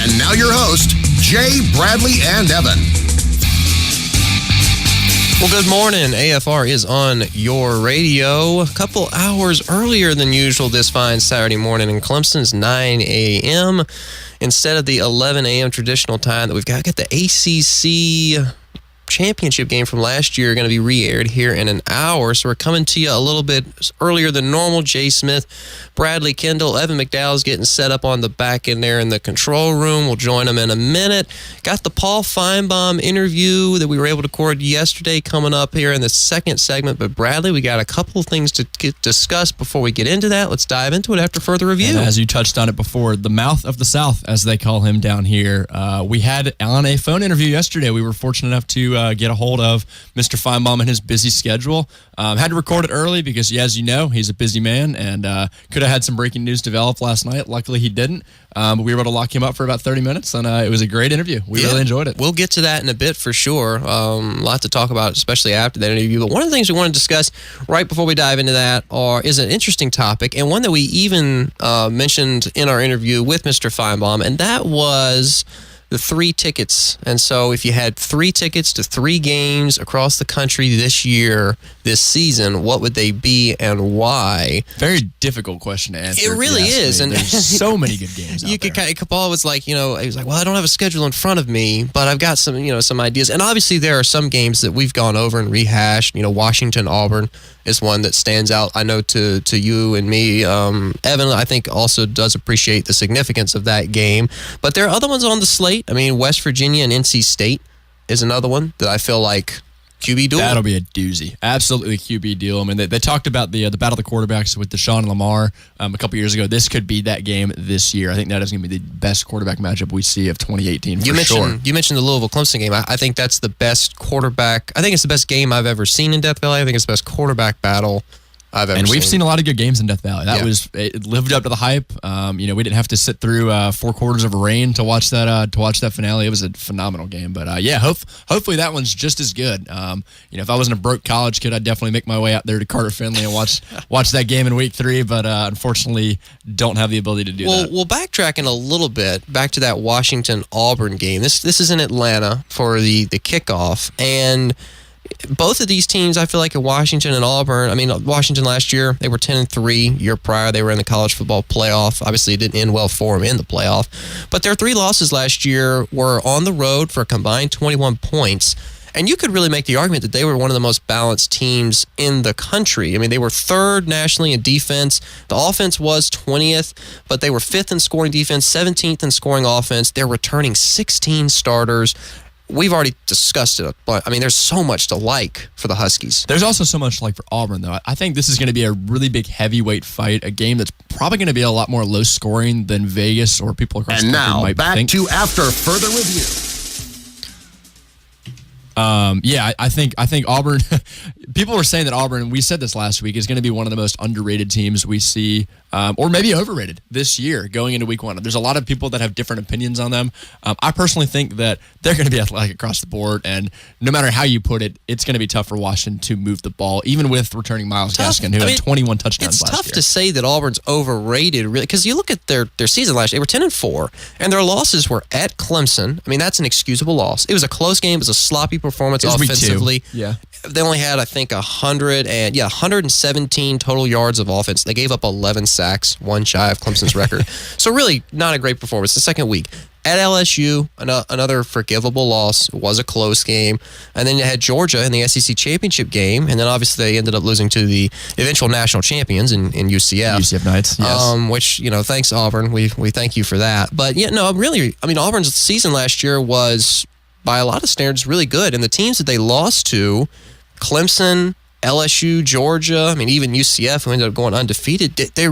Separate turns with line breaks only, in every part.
And now your host, Jay, Bradley, and Evan.
Well, good morning. AFR is on your radio a couple hours earlier than usual this fine Saturday morning in Clemson's 9 a.m. instead of the 11 a.m. traditional time that we've got. Got the ACC championship game from last year going to be re-aired here in an hour, so we're coming to you a little bit earlier than normal. Jay Smith, Bradley Kendall, Evan McDowell's getting set up on the back end there in the control room. We'll join them in a minute. Got the Paul Finebaum interview that we were able to record yesterday coming up here in the second segment, but Bradley, we got a couple of things to discuss before we get into that. Let's dive into it after further review.
And as you touched on it before, the mouth of the South, as they call him down here, we had on a phone interview yesterday. We were fortunate enough to get a hold of Mr. Finebaum and his busy schedule. Had to record it early because, as you know, he's a busy man and could have had some breaking news develop last night. Luckily, he didn't. But we were able to lock him up for about 30 minutes, and it was a great interview. We really enjoyed it.
We'll get to that in a bit for sure. A lot to talk about, especially after that interview. But one of the things we want to discuss right before we dive into that is an interesting topic, and one that we even mentioned in our interview with Mr. Finebaum, and that was the 3 tickets. And so if you had 3 tickets to 3 games across the country this year, this season, what would they be and why?
Very difficult question to answer.
It really is.
And there's so many good games out there.
Paul was like, he was like, well, I don't have a schedule in front of me, but I've got some ideas. And obviously there are some games that we've gone over and rehashed. Washington, Auburn is one that stands out, I know, to you and me. Evan, I think, also does appreciate the significance of that game. But there are other ones on the slate. I mean, West Virginia and NC State is another one that I feel like QB duel.
That'll be a doozy. Absolutely QB deal. I mean, they talked about the battle of the quarterbacks with Deshaun and Lamar a couple years ago. This could be that game this year. I think that is going to be the best quarterback matchup we see of 2018 for sure.
You mentioned the Louisville-Clemson game. I think that's the best quarterback. I think it's the best game I've ever seen in Death Valley. I think it's the best quarterback battle I've ever seen.
And we've seen a lot of good games in Death Valley. It lived up to the hype. We didn't have to sit through 4 quarters of rain to watch that finale. It was a phenomenal game. But hopefully that one's just as good. If I wasn't a broke college kid, I'd definitely make my way out there to Carter Finley and watch that game in week 3. But unfortunately, don't have the ability to do that.
Well, backtracking a little bit back to that Washington-Auburn game. This is in Atlanta for the kickoff, and both of these teams, I feel like in Washington and Auburn, I mean, Washington last year, they were 10-3. Year prior, they were in the college football playoff. Obviously, it didn't end well for them in the playoff. But their 3 losses last year were on the road for a combined 21 points. And you could really make the argument that they were one of the most balanced teams in the country. I mean, they were 3rd nationally in defense. The offense was 20th, but they were 5th in scoring defense, 17th in scoring offense. They're returning 16 starters. We've already discussed it, but I mean, there's so much to like for the Huskies.
There's also so much to like for Auburn, though. I think this is going to be a really big heavyweight fight, a game that's probably going to be a lot more low scoring than Vegas or people across the country might think.
And now, back to after further review.
I think Auburn, people were saying that Auburn, we said this last week, is going to be one of the most underrated teams we see, or maybe overrated this year going into week 1. There's a lot of people that have different opinions on them. I personally think that they're going to be athletic across the board, and no matter how you put it, it's going to be tough for Washington to move the ball, even with returning Miles Gaskin, who had 21 touchdowns last year.
It's tough to say that Auburn's overrated, really, because you look at their season last year, they were 10-4, and their losses were at Clemson. I mean, that's an excusable loss. It was a close game. It was a sloppy performance offensively.
Yeah.
They only had, I think, 117 total yards of offense. They gave up 11 sacks, one shy of Clemson's record. So really not a great performance. The second week. At LSU, another forgivable loss. It was a close game. And then you had Georgia in the SEC championship game. And then obviously they ended up losing to the eventual national champions in UCF.
UCF Knights, yes.
Which, thanks, Auburn. We thank you for that. But, really, I mean, Auburn's season last year was, by a lot of standards, really good. And the teams that they lost to, Clemson, LSU, Georgia, I mean, even UCF, who ended up going undefeated, they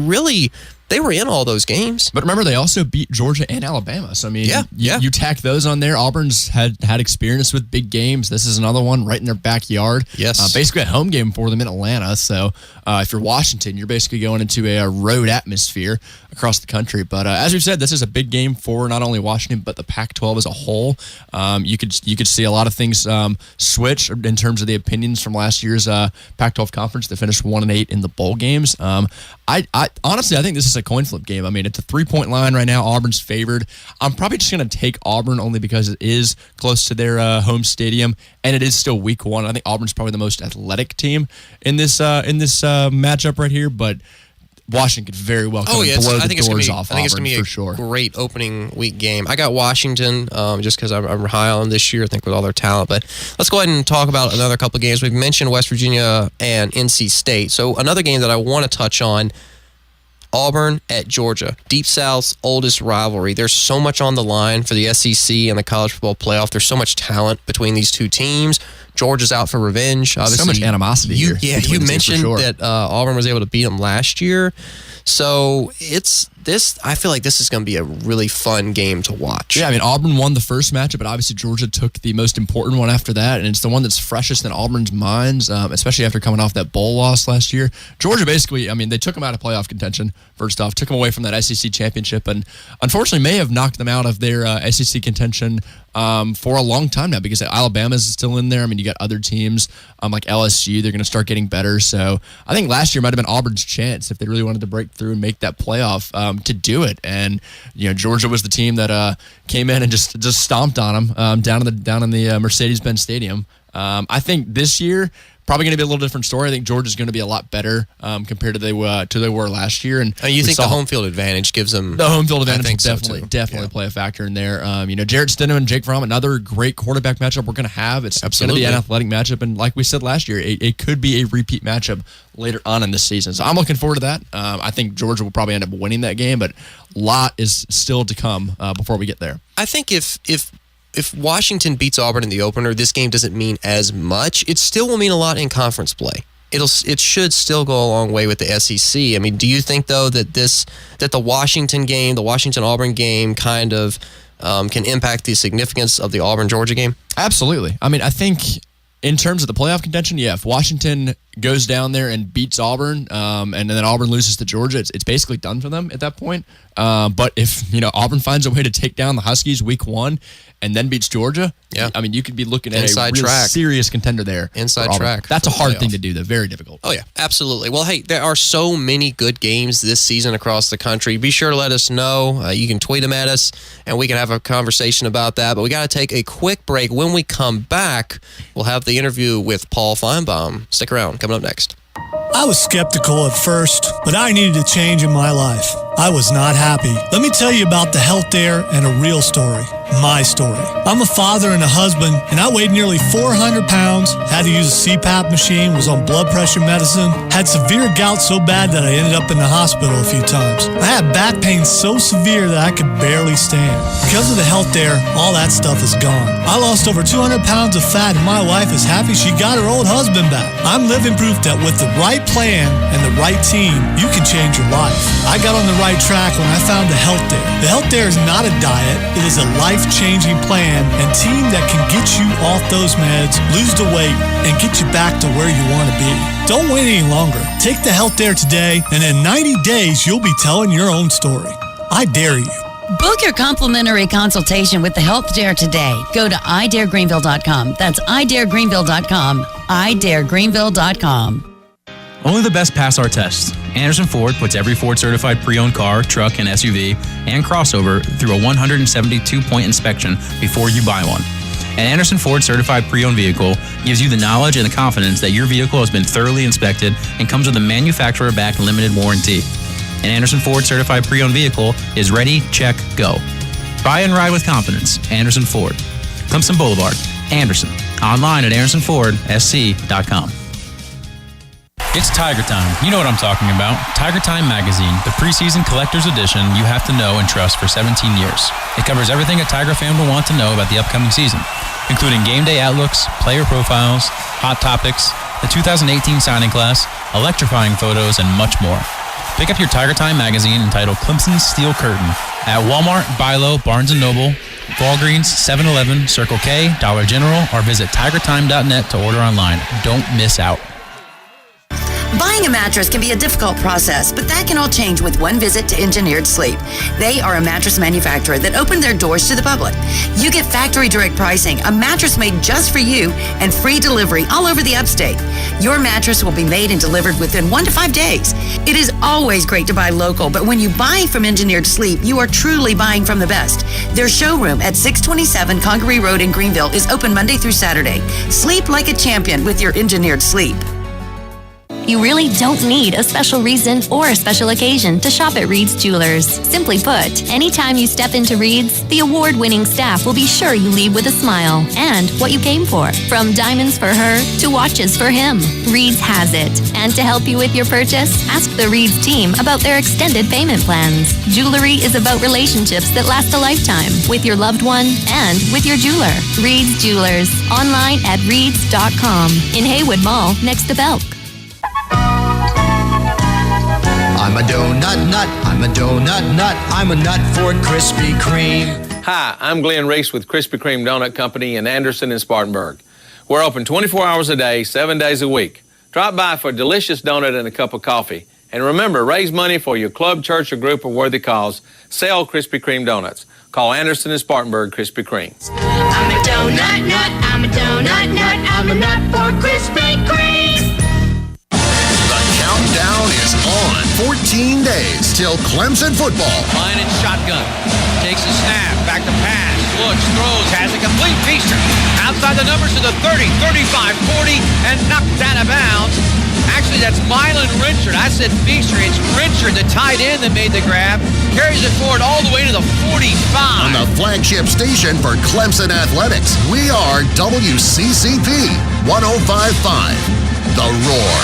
were in all those games.
But remember, they also beat Georgia and Alabama. So, I mean, you tack those on there. Auburn's had experience with big games. This is another one right in their backyard.
Yes.
Basically a home game for them in Atlanta. So, if you're Washington, you're basically going into a road atmosphere across the country. But as we've said, this is a big game for not only Washington, but the Pac-12 as a whole. You could see a lot of things switch in terms of the opinions from last year's Pac-12 conference that finished 1-8 in the bowl games. I honestly think this is a coin flip game. I mean, it's a 3-point line right now. Auburn's favored. I'm probably just going to take Auburn only because it is close to their home stadium, and it is still week 1. I think Auburn's probably the most athletic team in this matchup right here, but Washington could very well blow the doors off Auburn,
I think it's going to be
for sure.
Great opening week game. I got Washington just because I'm high on them this year, I think, with all their talent. But let's go ahead and talk about another couple of games. We've mentioned West Virginia and NC State. So another game that I want to touch on, Auburn at Georgia. Deep South's oldest rivalry. There's so much on the line for the SEC and the college football playoff. There's so much talent between these two teams. Georgia's out for revenge. Obviously,
so much animosity here.
Yeah, you mentioned that Auburn was able to beat them last year. So I feel like this is going to be a really fun game to watch.
Yeah, I mean, Auburn won the first matchup, but obviously Georgia took the most important one after that, and it's the one that's freshest in Auburn's minds, especially after coming off that bowl loss last year. Georgia basically, I mean, they took them out of playoff contention, first off, took them away from that SEC championship, and unfortunately may have knocked them out of their SEC contention for a long time now, because Alabama's still in there. I mean, you got other teams like LSU. They're going to start getting better. So I think last year might have been Auburn's chance if they really wanted to break through and make that playoff to do it. And Georgia was the team that came in and just stomped on them down in the Mercedes-Benz Stadium. I think this year probably going to be a little different story. I think Georgia's going to be a lot better compared to they were last year. And
you think the home field advantage gives them
the home field advantage will definitely play a factor in there. Jarrett Stidham and Jake Fromm, another great quarterback matchup we're going to have. It's going to be an athletic matchup, and like we said last year, it could be a repeat matchup later on in the season. So I'm looking forward to that. I think Georgia will probably end up winning that game, but a lot is still to come before we get there.
I think if Washington beats Auburn in the opener, this game doesn't mean as much. It still will mean a lot in conference play. It should still go a long way with the SEC. I mean, do you think though that the Washington game, the Washington-Auburn game, kind of can impact the significance of the Auburn-Georgia game?
Absolutely. I mean, I think in terms of the playoff contention, yeah, if Washington goes down there and beats Auburn, and then Auburn loses to Georgia, it's basically done for them at that point. But if Auburn finds a way to take down the Huskies week 1 and then beats Georgia, I mean, you could be looking at a real serious contender there.
Inside track.
That's a hard thing to do, though. Very difficult.
Oh, yeah, absolutely. Well, hey, there are so many good games this season across the country. Be sure to let us know. You can tweet them at us, and we can have a conversation about that. But we got to take a quick break. When we come back, we'll have the interview with Paul Finebaum. Stick around. Coming up next.
I was skeptical at first, but I needed a change in my life. I was not happy. Let me tell you about the Health Dare and a real story. My story. I'm a father and a husband, and I weighed nearly 400 pounds, had to use a CPAP machine, was on blood pressure medicine, had severe gout so bad that I ended up in the hospital a few times. I had back pain so severe that I could barely stand. Because of the Health Dare, all that stuff is gone. I lost over 200 pounds of fat, and my wife is happy she got her old husband back. I'm living proof that with the right plan and the right team, you can change your life. I got on the right track when I found the Health Dare. The Health Dare is not a diet, it is a life-changing plan and team that can get you off those meds, lose the weight, and get you back to where you want to be. Don't wait any longer. Take the Health Dare today, and in 90 days, you'll be telling your own story. I dare you.
Book your complimentary consultation with the Health Dare today. Go to idaregreenville.com. That's idaregreenville.com. idaregreenville.com.
Only the best pass our tests. Anderson Ford puts every Ford-certified pre-owned car, truck, and SUV and crossover through a 172-point inspection before you buy one. An Anderson Ford-certified pre-owned vehicle gives you the knowledge and the confidence that your vehicle has been thoroughly inspected and comes with a manufacturer-backed limited warranty. An Anderson Ford-certified pre-owned vehicle is ready, check, go. Buy and ride with confidence. Anderson Ford. Clemson Boulevard, Anderson. Online at AndersonFordSC.com. It's Tiger Time. You know what I'm talking about. Tiger Time Magazine, the preseason collector's edition you have to know and trust for 17 years. It covers everything a Tiger fan will want to know about the upcoming season, including game day outlooks, player profiles, hot topics, the 2018 signing class, electrifying photos, and much more. Pick up your Tiger Time magazine entitled Clemson's Steel Curtain at Walmart, Bi-Lo, Barnes & Noble, Walgreens, 7-Eleven, Circle K, Dollar General, or visit tigertime.net to order online. Don't miss out.
Buying a mattress can be a difficult process, but that can all change with one visit to Engineered Sleep. They are a mattress manufacturer that opened their doors to the public. You get factory direct pricing, a mattress made just for you, and free delivery all over the upstate. Your mattress will be made and delivered within 1 to 5 days. It is always great to buy local, but when you buy from Engineered Sleep, you are truly buying from the best. Their showroom at 627 Congaree Road in Greenville is open Monday through Saturday. Sleep like a champion with your Engineered Sleep.
You really don't need a special reason or a special occasion to shop at Reed's Jewelers. Simply put, anytime you step into Reed's, the award-winning staff will be sure you leave with a smile and what you came for. From diamonds for her to watches for him, Reed's has it. And to help you with your purchase, ask the Reed's team about their extended payment plans. Jewelry is about relationships that last a lifetime with your loved one and with your jeweler. Reed's Jewelers, online at reeds.com, in Haywood Mall next to Belk.
I'm a donut nut, I'm a donut nut, I'm a nut for Krispy Kreme.
Hi, I'm Glenn Reese with Krispy Kreme Donut Company in Anderson and Spartanburg. We're open 24 hours a day, 7 days a week. Drop by for a delicious donut and a cup of coffee. And remember, raise money for your club, church, or group or worthy cause. Sell Krispy Kreme donuts. Call Anderson and Spartanburg Krispy Kreme.
I'm a donut nut, I'm a donut nut, I'm a nut for Krispy Kreme.
Countdown is on. 14 days till Clemson football.
Line and shotgun. Takes a snap. Back to pass. Looks, throws, has a complete feaster. Outside the numbers to the 30, 35, 40, and knocked out of bounds. Actually, that's Mylan Richard. I said feaster. It's Richard, the tight end, that made the grab. Carries it forward all the way to the 45.
On the flagship station for Clemson Athletics, we are WCCP 105.5. The Roar.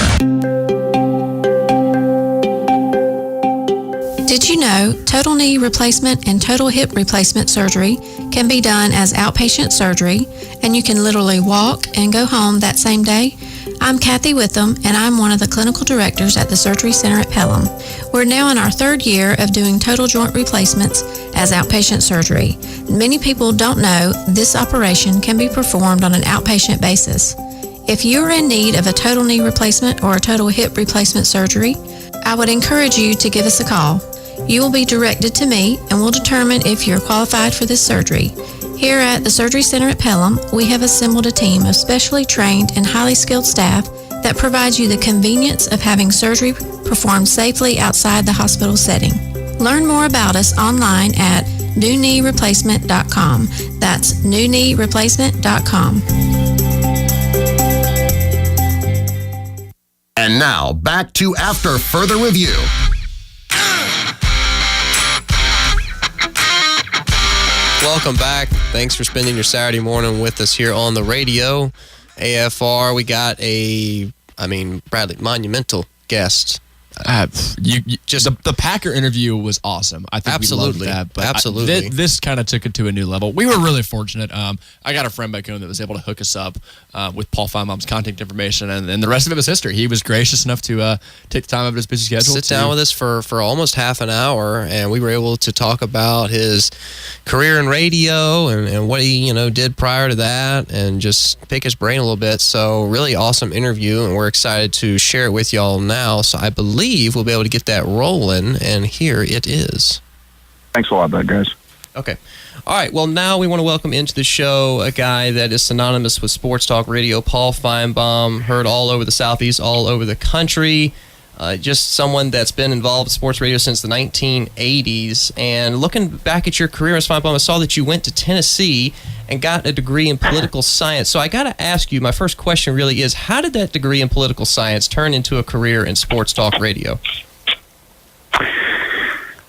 Did you know total knee replacement and total hip replacement surgery can be done as outpatient surgery, and you can literally walk and go home that same day? I'm Kathy Witham, and I'm one of the clinical directors at the Surgery Center at Pelham. We're now in our 3rd year of doing total joint replacements as outpatient surgery. Many people don't know this operation can be performed on an outpatient basis. If you're in need of a total knee replacement or a total hip replacement surgery, I would encourage you to give us a call. You will be directed to me, and we'll determine if you're qualified for this surgery. Here at the Surgery Center at Pelham, we have assembled a team of specially trained and highly skilled staff that provides you the convenience of having surgery performed safely outside the hospital setting. Learn more about us online at newkneereplacement.com. That's newkneereplacement.com.
And now, back to After Further Review.
Welcome back. Thanks for spending your Saturday morning with us here on the radio. AFR, we got Bradley, monumental guest.
Just the Packer interview was awesome. I think
absolutely
we loved that. But
absolutely,
this kind of took it to a new level. We were really fortunate. I got a friend back home that was able to hook us up with Paul Finebaum's contact information, and the rest of it was history. He was gracious enough to take the time out of his busy schedule.
Sit down with us for almost half an hour, and we were able to talk about his career in radio and what he did prior to that, and just pick his brain a little bit. So really awesome interview, and we're excited to share it with y'all now. So I believe we'll be able to get that rolling, and here it is.
Thanks a lot, guys.
Okay. All right. Well, now we want to welcome into the show a guy that is synonymous with Sports Talk Radio, Paul Finebaum, heard all over the Southeast, all over the country. Just someone that's been involved with sports radio since the 1980s. And looking back at your career, Mr. Finebaum, I saw that you went to Tennessee and got a degree in political science. So I got to ask you, my first question really is, how did that degree in political science turn into a career in sports talk radio?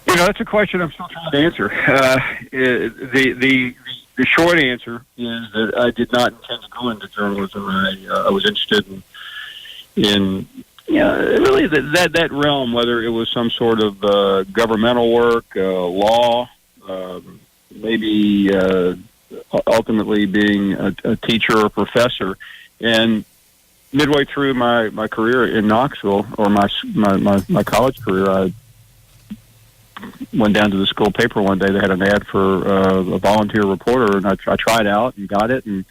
That's a question I'm still trying to answer. The short answer is that I did not intend to go into journalism. I was interested in really that realm, whether it was some sort of governmental work, law, maybe ultimately being a teacher or professor. And midway through my career in Knoxville, or my college career, I went down to the school paper one day. They had an ad for a volunteer reporter, and I tried out and got it, and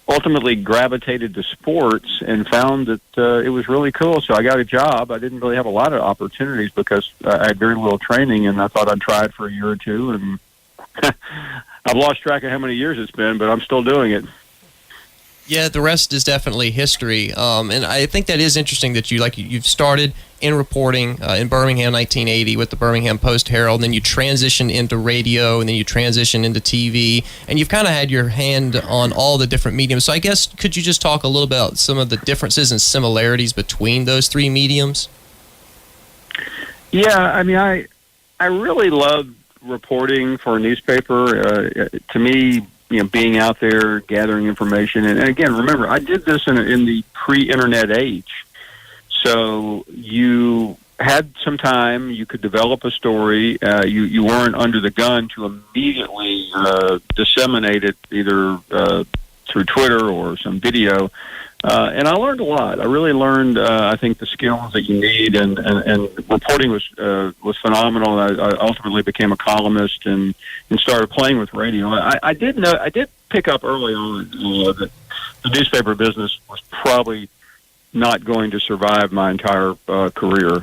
ultimately gravitated to sports and found that it was really cool. So I got a job. I didn't really have a lot of opportunities because I had very little training, and I thought I'd try it for a year or two. And I've lost track of how many years it's been, but I'm still doing it.
Yeah, the rest is definitely history, and I think that is interesting that you've started in reporting in Birmingham, 1980, with the Birmingham Post-Herald, and then you transitioned into radio, and then you transitioned into TV, and you've kind of had your hand on all the different mediums. So I guess could you just talk a little about some of the differences and similarities between those three mediums?
Yeah, I mean, I really love reporting for a newspaper. To me, being out there, gathering information. And again, remember, I did this in the pre-internet age. So you had some time, you could develop a story, you weren't under the gun to immediately disseminate it either through Twitter or some video. And I learned a lot. I really learned, I think, the skills that you need, and reporting was phenomenal. I ultimately became a columnist and started playing with radio. I did pick up early on that the newspaper business was probably not going to survive my entire career.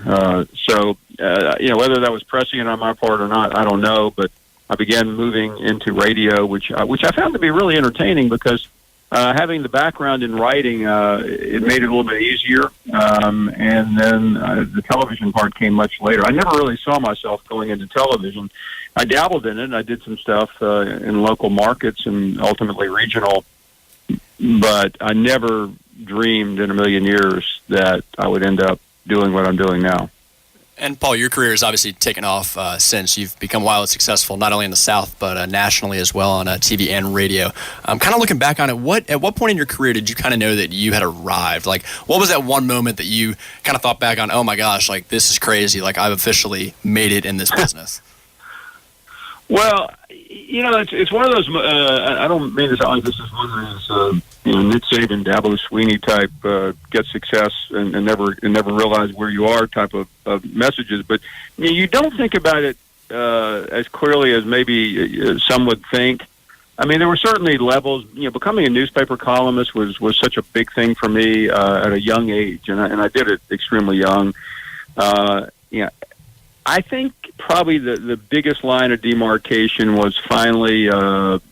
So whether that was prescient on my part or not, I don't know. But I began moving into radio, which I found to be really entertaining because having the background in writing, it made it a little bit easier. And then the television part came much later. I never really saw myself going into television. I dabbled in it. I did some stuff in local markets and ultimately regional, but I never dreamed in a million years that I would end up doing what I'm doing now.
And Paul, your career has obviously taken off since you've become wildly successful, not only in the South, but nationally as well on TV and radio. Kind of looking back on it, at what point in your career did you kind of know that you had arrived? Like, what was that one moment that you kind of thought back on, oh my gosh, like this is crazy, like I've officially made it in this business?
Well, it's one of those, I don't mean to sound like this is one of those, Nick Saban, Dabo Sweeney type, get success and never realize where you are type of messages. But you don't think about it as clearly as maybe some would think. I mean, there were certainly levels. Becoming a newspaper columnist was such a big thing for me at a young age, and I did it extremely young. I think probably the biggest line of demarcation was finally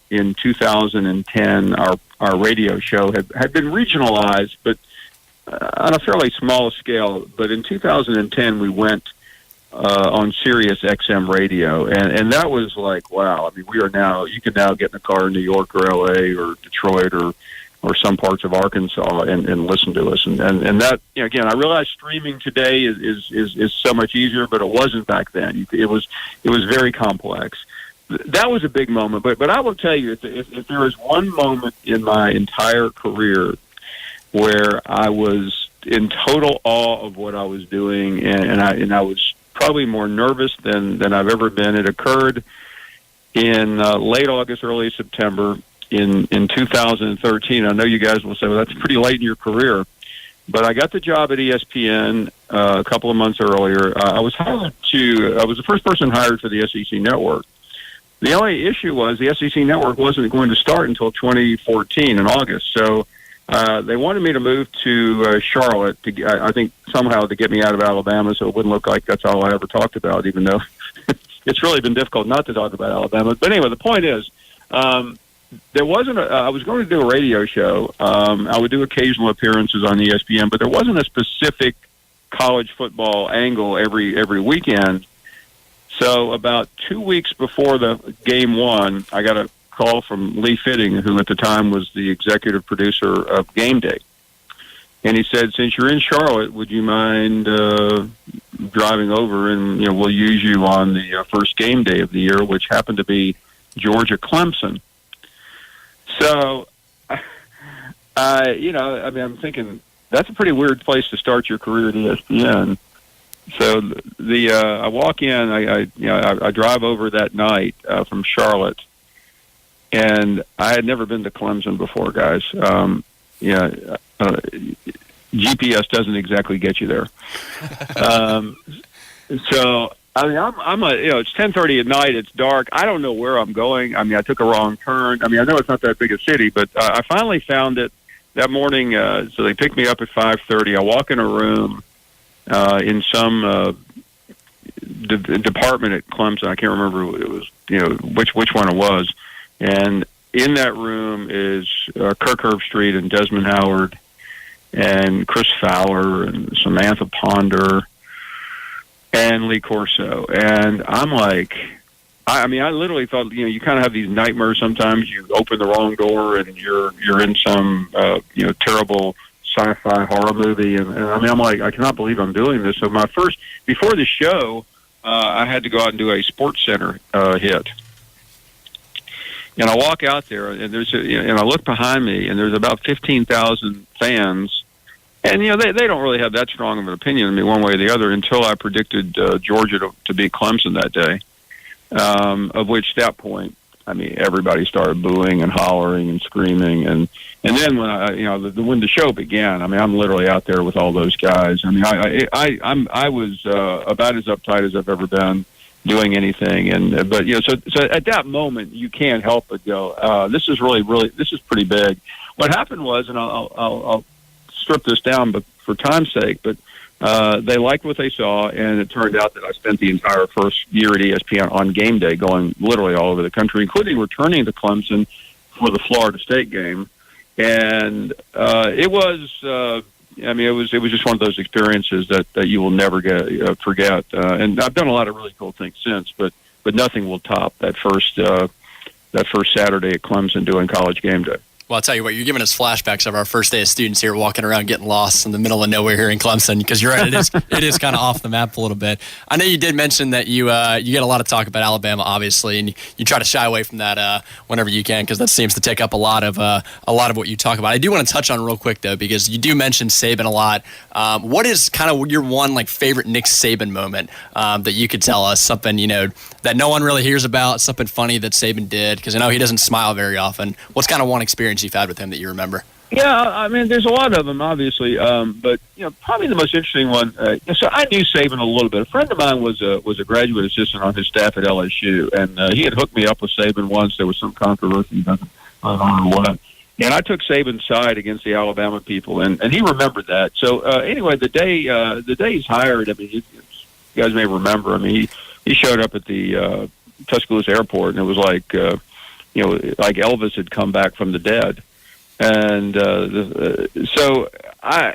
in 2010. Our radio show had been regionalized, but on a fairly small scale. But in 2010, we went on Sirius XM radio, and that was like, wow. I mean, you can now get in a car in New York or LA or Detroit or some parts of Arkansas and listen to us. And that, again, I realize streaming today is so much easier, but it wasn't back then. It was very complex. That was a big moment. But I will tell you, if there was one moment in my entire career where I was in total awe of what I was doing, and I was probably more nervous than I've ever been, it occurred in late August, early September. In 2013, I know you guys will say, well, that's pretty late in your career, but I got the job at ESPN a couple of months earlier. I was the first person hired for the SEC network. The only issue was the SEC network wasn't going to start until 2014 in August, so they wanted me to move to Charlotte, I think somehow to get me out of Alabama so it wouldn't look like that's all I ever talked about, even though it's really been difficult not to talk about Alabama. But anyway, the point is, there wasn't I was going to do a radio show. I would do occasional appearances on ESPN, but there wasn't a specific college football angle every weekend. So about 2 weeks before the game one, I got a call from Lee Fitting, who at the time was the executive producer of Game Day. And he said, since you're in Charlotte, would you mind driving over and we'll use you on the first game day of the year, which happened to be Georgia-Clemson. So, I'm thinking that's a pretty weird place to start your career at ESPN. So I walk in, I drive over that night from Charlotte, and I had never been to Clemson before, guys. GPS doesn't exactly get you there. So I mean, it's 10:30 at night. It's dark. I don't know where I'm going. I mean, I took a wrong turn. I mean, I know it's not that big a city, but I finally found it that morning. So they picked me up at 5:30. I walk in a room in some department at Clemson. I can't remember what it was, which one it was. And in that room is Kirk Herbstreit and Desmond Howard and Chris Fowler and Samantha Ponder and Lee Corso. And I'm like, I literally thought, you kind of have these nightmares sometimes. You open the wrong door and you're in some, terrible sci-fi horror movie. And I'm like, I cannot believe I'm doing this. So before the show, I had to go out and do a Sports Center hit. And I walk out there, and and I look behind me, and there's about 15,000 fans. And, they don't really have that strong of an opinion of me one way or the other until I predicted Georgia to beat Clemson that day, of which that point, I mean, everybody started booing and hollering and screaming. And then when the show began, I mean, I'm literally out there with all those guys. I mean, I was about as uptight as I've ever been doing anything. But so at that moment, you can't help but go, this is this is pretty big. What happened was, and I'll strip this down, but for time's sake, but they liked what they saw, and it turned out that I spent the entire first year at ESPN on game day going literally all over the country, including returning to Clemson for the Florida State game. And it was just one of those experiences that you will never forget. And I've done a lot of really cool things since, but nothing will top that first Saturday at Clemson doing college game day.
Well, I'll tell you what, you're giving us flashbacks of our first day as students here walking around getting lost in the middle of nowhere here in Clemson, because you're right, it is kind of off the map a little bit. I know you did mention that you get a lot of talk about Alabama, obviously, and you try to shy away from that whenever you can, because that seems to take up a lot of what you talk about. I do want to touch on real quick, though, because you do mention Saban a lot. What is kind of your one favorite Nick Saban moment that you could tell us, something that no one really hears about, something funny that Saban did, because I know he doesn't smile very often. What's kind of one experience you've had with him that you remember?
Yeah, I mean, there's a lot of them, obviously, but probably the most interesting one. So I knew Saban a little bit. A friend of mine was a graduate assistant on his staff at LSU, and he had hooked me up with Saban once. There was some controversy, I don't know what. And I took Saban's side against the Alabama people, and he remembered that. So anyway, the day he's hired, I mean, you guys may remember. I mean, he showed up at the Tuscaloosa airport, and it was like like Elvis had come back from the dead. And so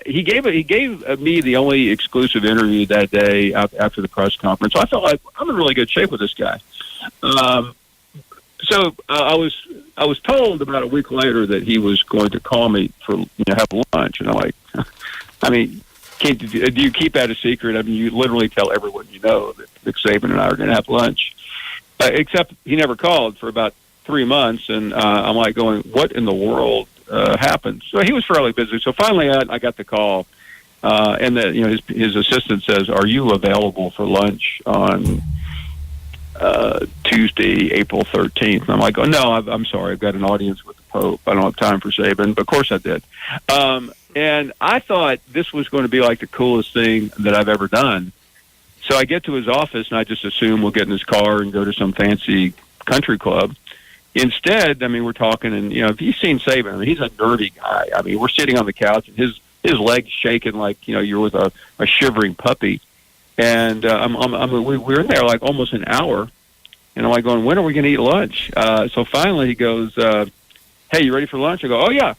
he gave me the only exclusive interview that day after the press conference. So I felt like I'm in really good shape with this guy. So I was told about a week later that he was going to call me for have lunch, and I'm like, I mean, do you keep that a secret? I mean, you literally tell everyone you know that Nick Saban and I are going to have lunch. Except he never called for about 3 months, and I'm like going, what in the world happened? So he was fairly busy. So finally, I got the call, and his assistant says, "Are you available for lunch on Tuesday, April 13th?" And I'm like, "Oh no, I'm sorry, I've got an audience with the Pope. I don't have time for Saban." But of course, I did. And I thought this was going to be like the coolest thing that I've ever done. So I get to his office, and I just assume we'll get in his car and go to some fancy country club. Instead, I mean, we're talking, and if you've seen Saban, I mean, he's a nerdy guy. I mean, we're sitting on the couch, and his legs shaking like you're with a shivering puppy. And we're in there like almost an hour, and I'm like going, when are we going to eat lunch? So finally, he goes, "Hey, you ready for lunch?" I go, "Oh yeah,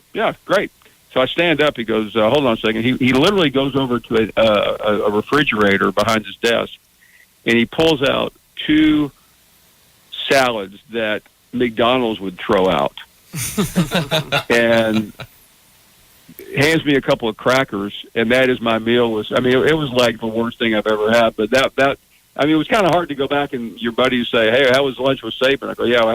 great." So I stand up. He goes, "Hold on a second." He literally goes over to a refrigerator behind his desk, and he pulls out 2 salads that McDonald's would throw out, and hands me a couple of crackers, and that is my meal. It was like the worst thing I've ever had. But that it was kind of hard to go back and your buddies say, "Hey, how was lunch with Saban?" I go, "Yeah, I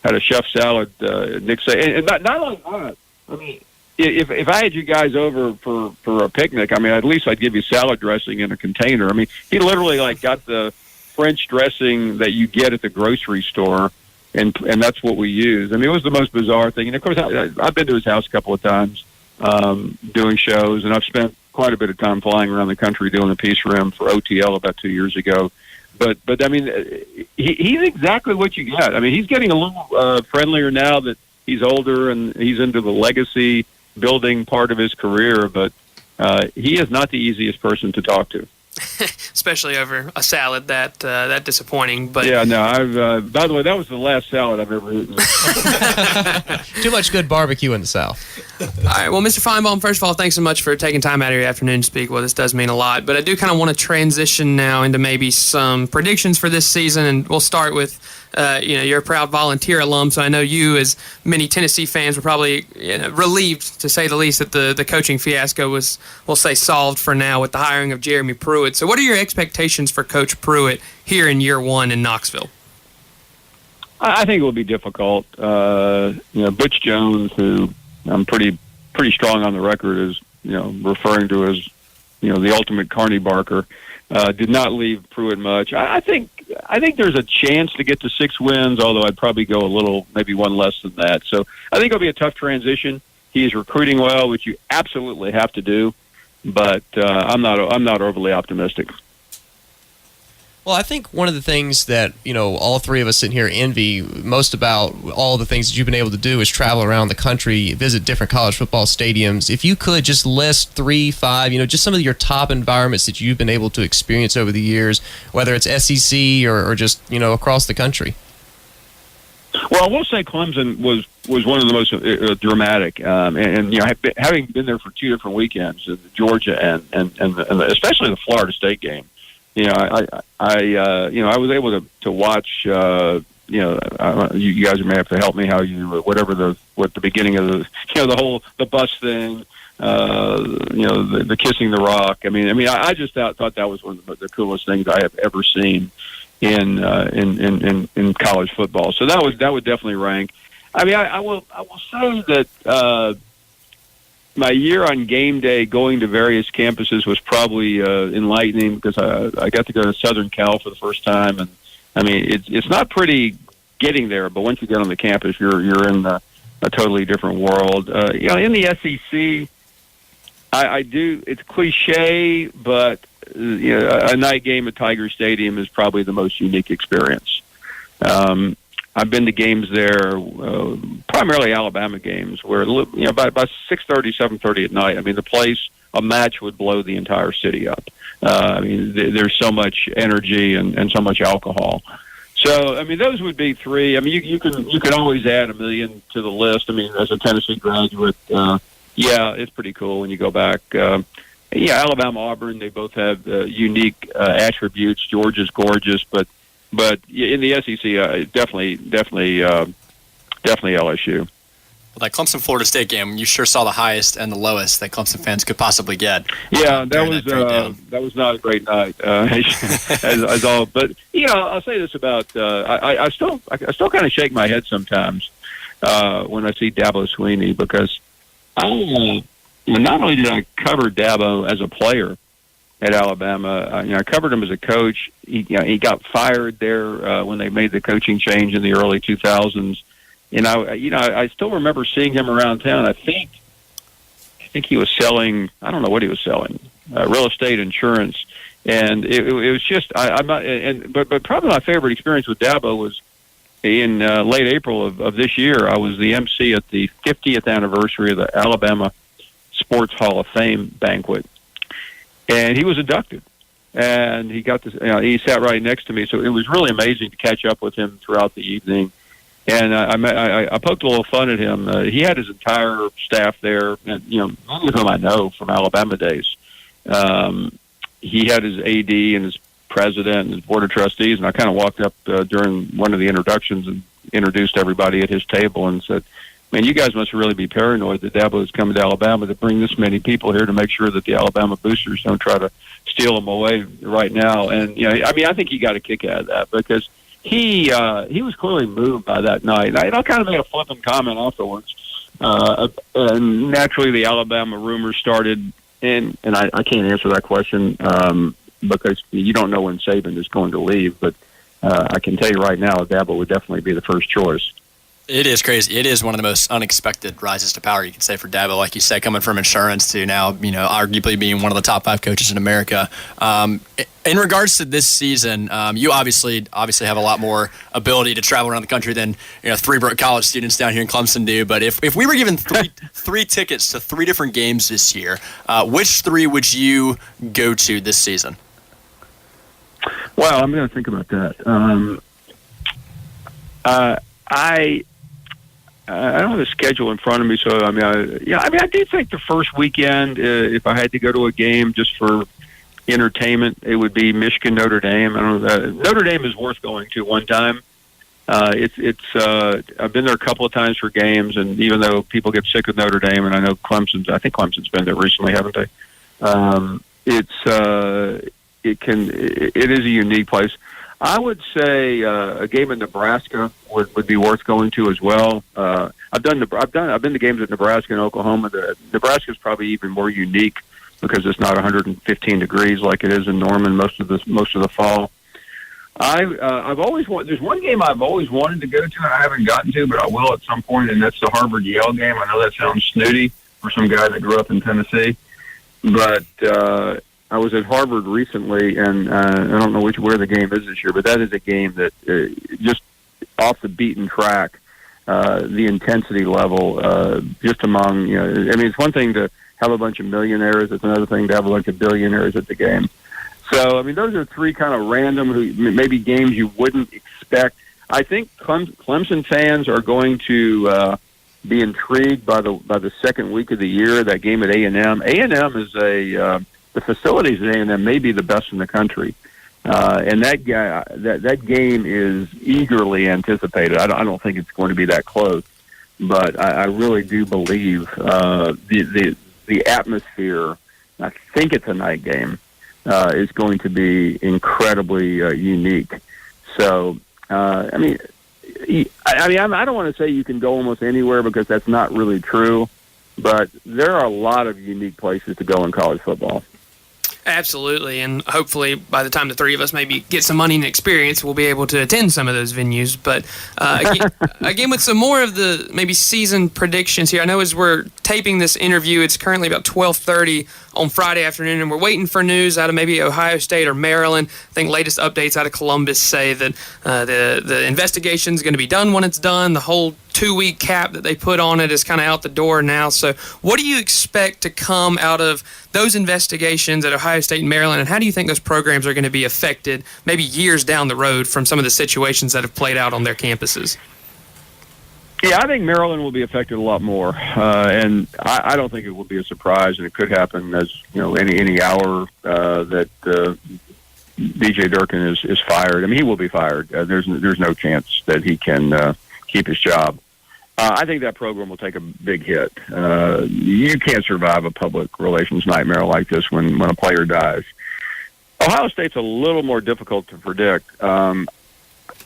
had a chef salad." Nick Saban, and not only that. I mean, if I had you guys over for a picnic, I mean, at least I'd give you salad dressing in a container. I mean, he literally got the French dressing that you get at the grocery store. And that's what we use. I mean, it was the most bizarre thing. And, of course, I've been to his house a couple of times doing shows, and I've spent quite a bit of time flying around the country doing a piece for him for OTL about 2 years ago. But I mean, he's exactly what you get. I mean, he's getting a little friendlier now that he's older and he's into the legacy building part of his career. But he is not the easiest person to talk to.
Especially over a salad that disappointing. But
yeah, no. I've by the way, that was the last salad I've ever eaten.
Too much good barbecue in the South.
All right. Well, Mr. Finebaum, first of all, thanks so much for taking time out of your afternoon to speak. Well, this does mean a lot. But I do kind of want to transition now into maybe some predictions for this season, and we'll start with. You're a proud Volunteer alum, so I know you, as many Tennessee fans, were probably relieved, to say the least, that the coaching fiasco was, we'll say, solved for now with the hiring of Jeremy Pruitt. So what are your expectations for Coach Pruitt here in year one in Knoxville?
I think it will be difficult. Butch Jones, who I'm pretty strong on the record as referring to as the ultimate carny barker, did not leave Pruitt much. I think there's a chance to get to 6 wins, although I'd probably go maybe one less than that. So I think it'll be a tough transition. He is recruiting well, which you absolutely have to do, but I'm not overly optimistic.
Well, I think one of the things that, all three of us sitting here envy most about all the things that you've been able to do is travel around the country, visit different college football stadiums. If you could just list 3, 5, just some of your top environments that you've been able to experience over the years, whether it's SEC or just, across the country.
Well, I will say Clemson was one of the most dramatic, and having been there for 2 different weekends, Georgia and especially the Florida State game. I was able to watch. You guys may have to help me what the beginning of the bus thing. The kissing the rock. I just thought that was one of the coolest things I have ever seen in college football. So that would definitely rank. I will say that. My year on game day going to various campuses was probably enlightening because I got to go to Southern Cal for the first time, and it's not pretty getting there, but once you get on the campus, you're in a totally different world. In the SEC, I do. It's cliche, but a night game at Tiger Stadium is probably the most unique experience. I've been to games there, primarily Alabama games, where by 6:30, 7:30 at night, a match would blow the entire city up. There's so much energy and so much alcohol. So those would be 3. You can always add a million to the list. As a Tennessee graduate, it's pretty cool when you go back. Alabama, Auburn, they both have unique attributes. Georgia's gorgeous, but in the SEC, definitely LSU.
Well, that Clemson-Florida State game, you sure saw the highest and the lowest that Clemson fans could possibly get.
Yeah, that was not a great night as all. But I'll say this about I still kind of shake my head sometimes when I see Dabo Swinney, because not only did I cover Dabo as a player at Alabama, I covered him as a coach. He got fired there when they made the coaching change in the early 2000s, and I still remember seeing him around town. I think he was selling. I don't know what he was selling, real estate, insurance, and it was just. But probably my favorite experience with Dabo was in late April of this year. I was the MC at the 50th anniversary of the Alabama Sports Hall of Fame banquet. And he was inducted, and he got this. He sat right next to me, so it was really amazing to catch up with him throughout the evening. And I poked a little fun at him. He had his entire staff there, and many of whom I know from Alabama days. He had his AD and his president and his board of trustees, and I kind of walked up during one of the introductions and introduced everybody at his table and said, "Man, you guys must really be paranoid that Dabo is coming to Alabama to bring this many people here to make sure that the Alabama boosters don't try to steal them away right now." And I think he got a kick out of that because he was clearly moved by that night. And I kind of made a flippant comment afterwards. And naturally, the Alabama rumors started, and I can't answer that question because you don't know when Saban is going to leave. But I can tell you right now, Dabo would definitely be the first choice.
It is crazy. It is one of the most unexpected rises to power, you could say, for Dabo, like you said, coming from insurance to now, arguably being one of the top 5 coaches in America. In regards to this season, you obviously have a lot more ability to travel around the country than 3 broke college students down here in Clemson do. But if we were given three tickets to 3 different games this year, which 3 would you go to this season?
Well, I'm going to think about that. I don't have a schedule in front of me, so I do think the first weekend, if I had to go to a game just for entertainment, it would be Michigan Notre Dame. I don't know. Notre Dame is worth going to one time. I've been there a couple of times for games, and even though people get sick of Notre Dame, and I know I think Clemson's been there recently, haven't they? It is a unique place. I would say a game in Nebraska would be worth going to as well. I've been to games at Nebraska and Oklahoma. Nebraska is probably even more unique because it's not 115 degrees like it is in Norman most of the fall. I've always there's one game I've always wanted to go to and I haven't gotten to, but I will at some point, and that's the Harvard-Yale game. I know that sounds snooty for some guy that grew up in Tennessee, but I was at Harvard recently, and I don't know where the game is this year, but that is a game that just off the beaten track, the intensity level, just among, it's one thing to have a bunch of millionaires. It's another thing to have a bunch of billionaires at the game. So, those are 3 kind of random, maybe games you wouldn't expect. I think Clemson fans are going to be intrigued by the second week of the year, that game at A&M. A&M is the facilities at A&M may be the best in the country, and that game is eagerly anticipated. I don't think it's going to be that close, but I really do believe the atmosphere. I think it's a night game. Is going to be incredibly unique. So, I don't want to say you can go almost anywhere because that's not really true, but there are a lot of unique places to go in college football.
Absolutely, and hopefully by the time the 3 of us maybe get some money and experience, we'll be able to attend some of those venues. But again, with some more of the maybe season predictions here, I know as we're taping this interview, it's currently about 12:30 on Friday afternoon, and we're waiting for news out of maybe Ohio State or Maryland. I think latest updates out of Columbus say that the investigation is going to be done when it's done. The whole 2-week cap that they put on it is kind of out the door now. So what do you expect to come out of those investigations at Ohio State and Maryland, and how do you think those programs are going to be affected maybe years down the road from some of the situations that have played out on their campuses?
Yeah, I think Maryland will be affected a lot more, and I don't think it will be a surprise, and it could happen as any hour that DJ Durkin is fired. He will be fired. There's no chance that he can keep his job. I think that program will take a big hit. You can't survive a public relations nightmare like this when a player dies. Ohio State's a little more difficult to predict.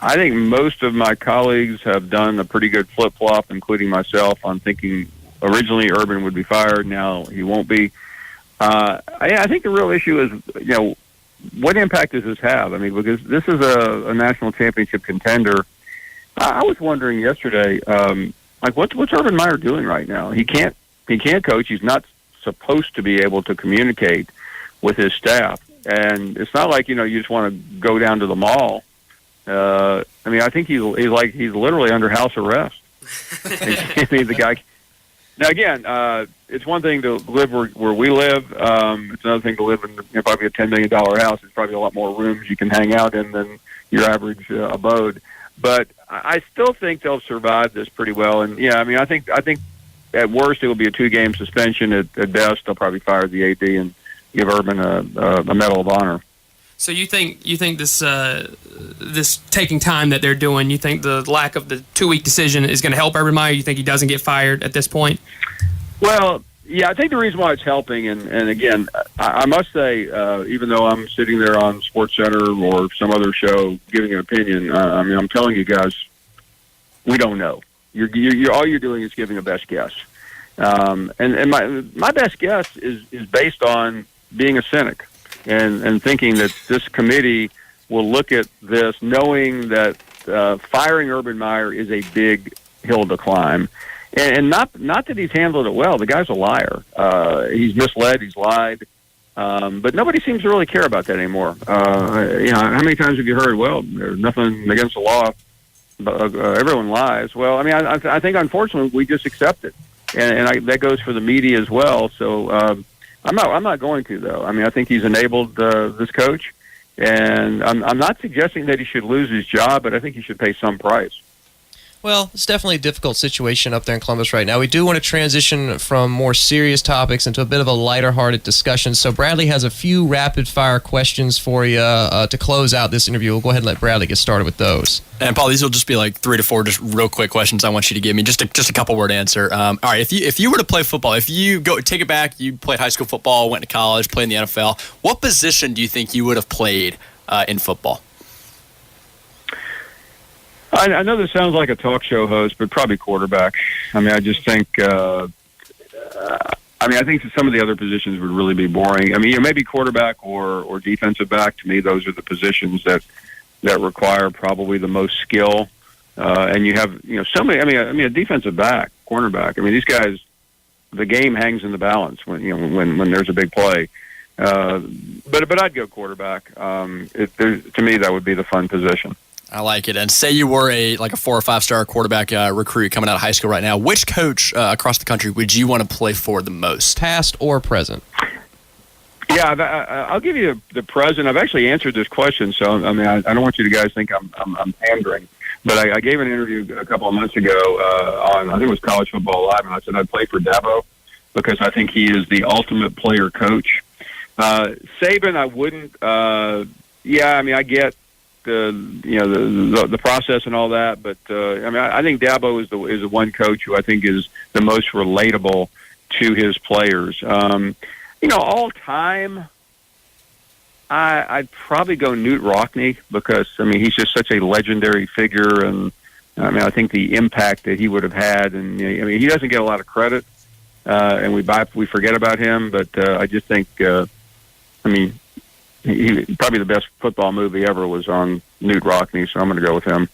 I think most of my colleagues have done a pretty good flip-flop, including myself, on thinking originally Urban would be fired. Now he won't be. I think the real issue is, what impact does this have? Because this is a national championship contender. I was wondering yesterday, what's Urban Meyer doing right now? He can't coach. He's not supposed to be able to communicate with his staff, and it's not like you just want to go down to the mall. I think he's literally under house arrest. The guy. Now again, it's one thing to live where we live. It's another thing to live in probably a $10 million house. There's probably a lot more rooms you can hang out in than your average abode. But I still think they'll survive this pretty well. And I think at worst it will be a 2-game suspension. At best, they'll probably fire the AD and give Urban a Medal of Honor.
So you think this taking time that they're doing, you think the lack of the 2-week decision is going to help Urban Meyer? You think he doesn't get fired at this point?
Well, yeah, I think the reason why it's helping, and again, I must say, even though I'm sitting there on SportsCenter or some other show giving an opinion, I'm telling you guys, we don't know. You're all you're doing is giving a best guess, and my best guess is based on being a cynic and thinking that this committee will look at this knowing that firing Urban Meyer is a big hill to climb. And not that he's handled it well. The guy's a liar. He's misled. He's lied. But nobody seems to really care about that anymore. How many times have you heard, well, there's nothing against the law, but everyone lies. Well, I mean, I think, unfortunately, we just accept it. And that goes for the media as well. So I'm not going to, though. I mean, I think he's enabled this coach. And I'm not suggesting that he should lose his job, but I think he should pay some price.
Well, it's definitely a difficult situation up there in Columbus right now. We do want to transition from more serious topics into a bit of a lighter-hearted discussion. So Bradley has a few rapid-fire questions for you to close out this interview. We'll go ahead and let Bradley get started with those.
And Paul, these will just be like 3 to 4 just real quick questions I want you to give me. Just a couple-word answer. All right, if you were to play football, if you go take it back, you played high school football, went to college, played in the NFL, what position do you think you would have played in football?
I know this sounds like a talk show host, but probably quarterback. I mean, I just think, I think that some of the other positions would really be boring. I mean, maybe quarterback or defensive back. To me, those are the positions that require probably the most skill. And you have, so many. I mean, a defensive back, cornerback. I mean, these guys, the game hangs in the balance when there's a big play. But I'd go quarterback. To me, that would be the fun position.
I like it. And say you were a 4 or 5 star quarterback recruit coming out of high school right now. Which coach across the country would you want to play for the most?
Past or present?
Yeah, I'll give you the present. I've actually answered this question, so I mean, I don't want you to guys think I'm pandering. But I gave an interview a couple of months ago on, I think it was College Football Live, and I said I'd play for Dabo because I think he is the ultimate player coach. Saban, I wouldn't. I mean, I get the process and all that, but I think Dabo is the one coach who I think is the most relatable to his players. All time, I'd probably go Newt Rockne because he's just such a legendary figure, and I think the impact that he would have had, and he doesn't get a lot of credit, and we forget about him, but I just think he probably the best football movie ever was on Newt Rockne, so I'm going to go with him.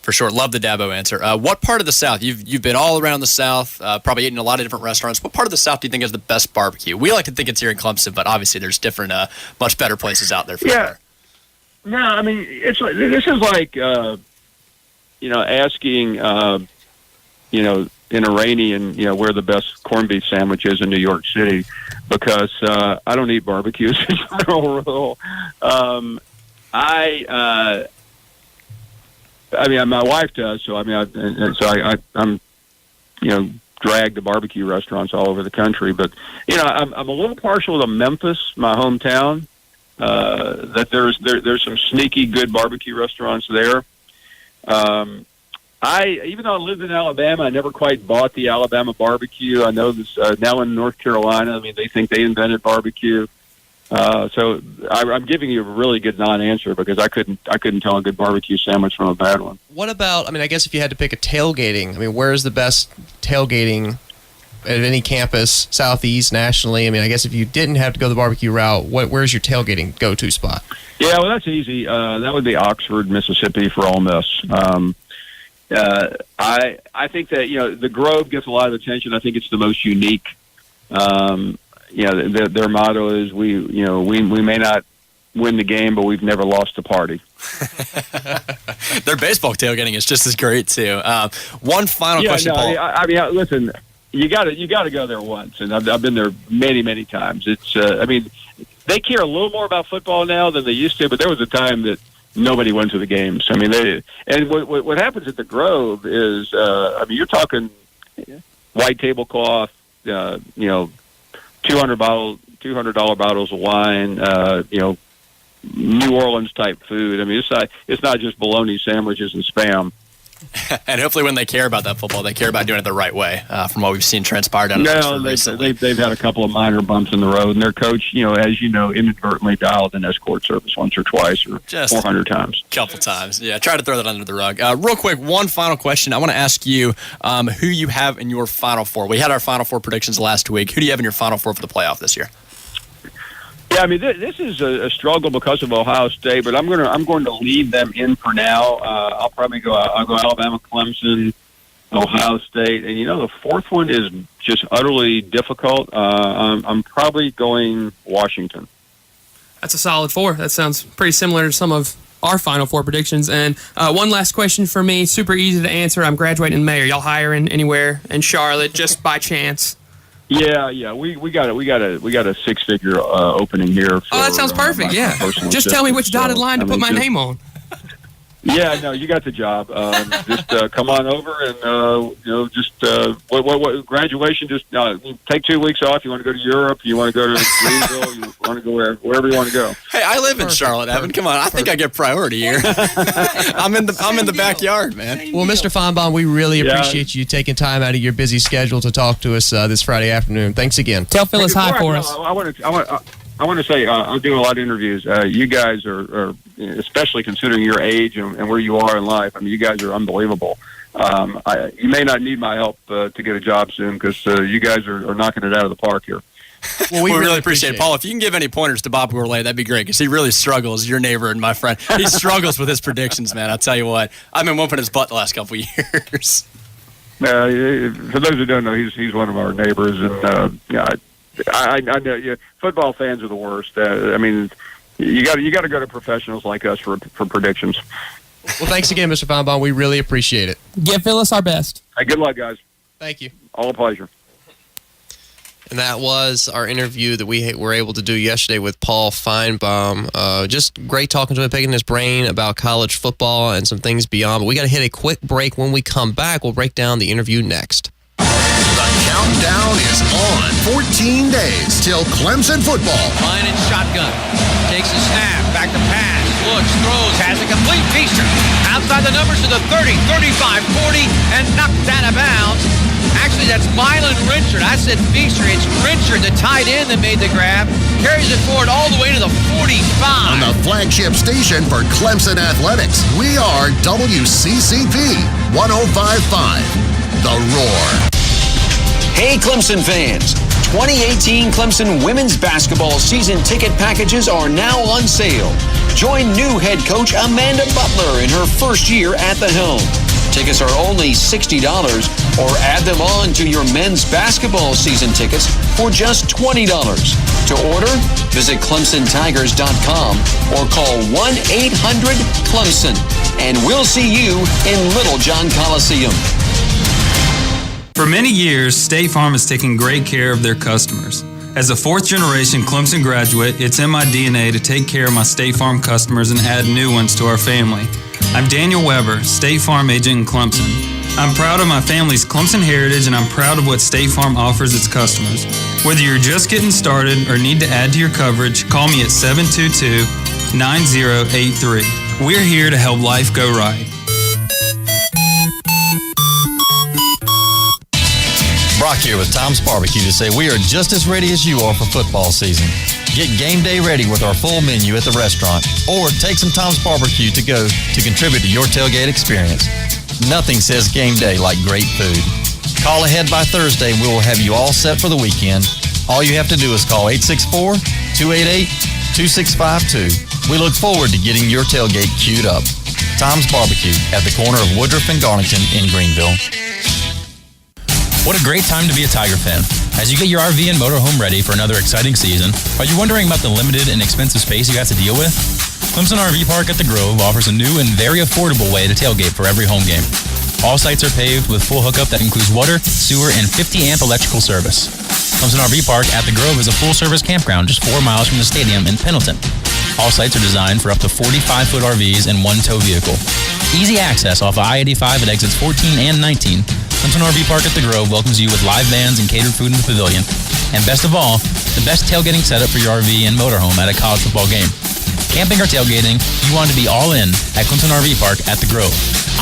For sure. Love the Dabo answer. What part of the South? You've been all around the South, probably eaten a lot of different restaurants. What part of the South do you think has the best barbecue? We like to think it's here in Clemson, but obviously there's different, much better places out there for sure.
No, I mean, this is like, asking, an Iranian, where the best corned beef sandwich is in New York City, because I don't eat barbecues as a general rule. My wife does, so I'm dragged to barbecue restaurants all over the country. But I'm a little partial to Memphis, my hometown. That there's some sneaky good barbecue restaurants there. Even though I lived in Alabama, I never quite bought the Alabama barbecue. I know this now in North Carolina. I mean, they think they invented barbecue. So I'm giving you a really good non-answer because I couldn't tell a good barbecue sandwich from a bad one.
What about? I guess if you had to pick a tailgating, where's the best tailgating at any campus, Southeast, nationally? I guess if you didn't have to go the barbecue route, where's your tailgating go-to spot?
Yeah, well, that's easy. That would be Oxford, Mississippi for Ole Miss. I think that the Grove gets a lot of attention. I think it's the most unique. Their motto is we may not win the game, but we've never lost a party.
Their baseball tailgating is just as great too. One final question, Paul.
Listen, you got to go there once, and I've been there many times. It's they care a little more about football now than they used to, but there was a time that nobody went to the games. What happens at the Grove is, you're talking white tablecloth, $200 bottles of wine, New Orleans type food. It's not just bologna sandwiches and Spam.
And hopefully when they care about that football, they care about doing it the right way, from what we've seen transpire down there recently.
They've had a couple of minor bumps in the road, and their coach, as you know, inadvertently dialed in escort service once or twice or just 400 times.
A couple times. Yeah, try to throw that under the rug. Real quick, one final question. I want to ask you who you have in your Final Four. We had our Final Four predictions last week. Who do you have in your Final Four for the playoff this year?
Yeah, this is a struggle because of Ohio State, but I'm going to leave them in for now. I'll go Alabama, Clemson. Ohio State, and the fourth one is just utterly difficult. I'm probably going Washington.
That's a solid 4. That sounds pretty similar to some of our Final Four predictions. And one last question for me, super easy to answer. I'm graduating in May. Are y'all hiring anywhere in Charlotte just by chance?
Yeah, we got a 6-figure opening here.
Oh, that sounds perfect. Yeah, just tell me which dotted line to put my name on.
Yeah, no, you got the job. Just come on over and what graduation? Just take 2 weeks off. You want to go to Europe? You want to go to Greenville? You want to go wherever you want to go?
Hey, I live in Charlotte, Evan. Come on, I think I get priority here. I'm in the backyard, man.
Well, Mr. Finebaum, we really appreciate you taking time out of your busy schedule to talk to us this Friday afternoon. Thanks again.
Tell Phyllis hi for us.
I want to say I'm doing a lot of interviews. You guys are, especially considering your age and where you are in life. I mean, you guys are unbelievable. You may not need my help to get a job soon because you guys are knocking it out of the park here.
Well, we really appreciate it. Paul, if you can give any pointers to Bob Gourlay, that'd be great because he really struggles, your neighbor and my friend. He struggles with his predictions, man. I'll tell you what. I've been whooping his butt the last couple of years.
For those who don't know, he's one of our neighbors, and I know football fans are the worst. I mean, you got to go to professionals like us for predictions.
Well, thanks again, Mr. Finebaum. We really appreciate it.
Give Phyllis our best.
Hey, good luck, guys.
Thank you.
All a pleasure.
And that was our interview that we were able to do yesterday with Paul Finebaum. Just great talking to him, picking his brain about college football and some things beyond. But we got to hit a quick break. When we come back, we'll break down the interview next.
The countdown is on. 14 days till Clemson football.
Line and shotgun. Takes a snap. Back to pass. Looks, throws, has a complete feature. Outside the numbers to the 30, 35, 40, and knocked out of bounds. Actually, that's Mylan Richard. I said feature. It's Richard, the tight end that made the grab. Carries it forward all the way to the 45.
On the flagship station for Clemson Athletics, we are WCCP 105.5. The Roar.
Hey, Clemson fans. 2018 Clemson women's basketball season ticket packages are now on sale. Join new head coach Amanda Butler in her first year at the helm. Tickets are only $60 or add them on to your men's basketball season tickets for just $20. To order, visit ClemsonTigers.com or call 1-800-CLEMSON and we'll see you in Little John Coliseum.
For many years, State Farm has taken great care of their customers. As a fourth-generation Clemson graduate, it's in my DNA to take care of my State Farm customers and add new ones to our family. I'm Daniel Weber, State Farm agent in Clemson. I'm proud of my family's Clemson heritage, and I'm proud of what State Farm offers its customers. Whether you're just getting started or need to add to your coverage, call me at 722-9083. We're here to help life go right.
Brock here with Tom's Barbecue to say we are just as ready as you are for football season. Get game day ready with our full menu at the restaurant, or take some Tom's Barbecue to go to contribute to your tailgate experience. Nothing says game day like great food. Call ahead by Thursday and we will have you all set for the weekend. All you have to do is call 864-288-2652. We look forward to getting your tailgate queued up. Tom's Barbecue at the corner of Woodruff and Garnington in Greenville.
What a great time to be a Tiger fan. As you get your RV and motorhome ready for another exciting season, are you wondering about the limited and expensive space you have to deal with? Clemson RV Park at the Grove offers a new and very affordable way to tailgate for every home game. All sites are paved with full hookup that includes water, sewer, and 50-amp electrical service. Clemson RV Park at the Grove is a full-service campground just 4 miles from the stadium in Pendleton. All sites are designed for up to 45-foot RVs and one tow vehicle. Easy access off of I-85 at exits 14 and 19. Clemson RV Park at the Grove welcomes you with live bands and catered food in the pavilion. And best of all, the best tailgating setup for your RV and motorhome at a college football game. Camping or tailgating, you want to be all in at Clemson RV Park at the Grove.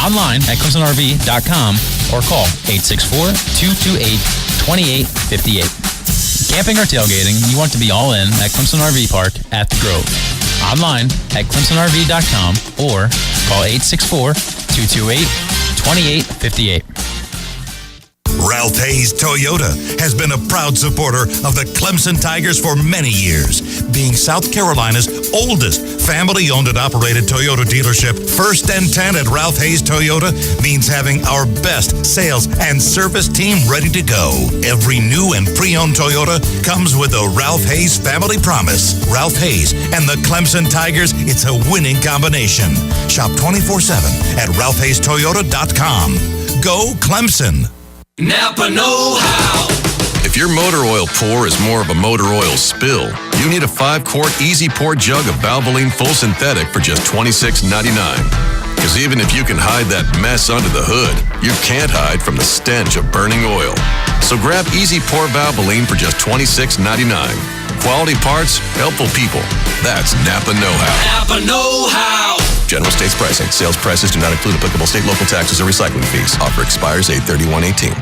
Online at ClemsonRV.com or call 864-228-2858. Camping or tailgating, you want to be all in at Clemson RV Park at the Grove. Online at ClemsonRV.com or call 864-228-2858.
Ralph Hayes Toyota has been a proud supporter of the Clemson Tigers for many years, being South Carolina's oldest family-owned and operated Toyota dealership. First and 10 at Ralph Hayes Toyota means having our best sales and service team ready to go. Every new and pre-owned Toyota comes with a Ralph Hayes family promise. Ralph Hayes and the Clemson Tigers, it's a winning combination. Shop 24/7 at ralphhayestoyota.com. Go Clemson.
Napa know-how.
If your motor oil pour is more of a motor oil spill, you need a 5-quart Easy Pour jug of Valvoline Full Synthetic for just $26.99. Because even if you can hide that mess under the hood, you can't hide from the stench of burning oil. So grab Easy Pour Valvoline for just $26.99. Quality parts, helpful people. That's Napa know-how.
Napa know-how.
General States pricing. Sales prices do not include applicable state, local taxes, or recycling fees. Offer expires 8/31/18.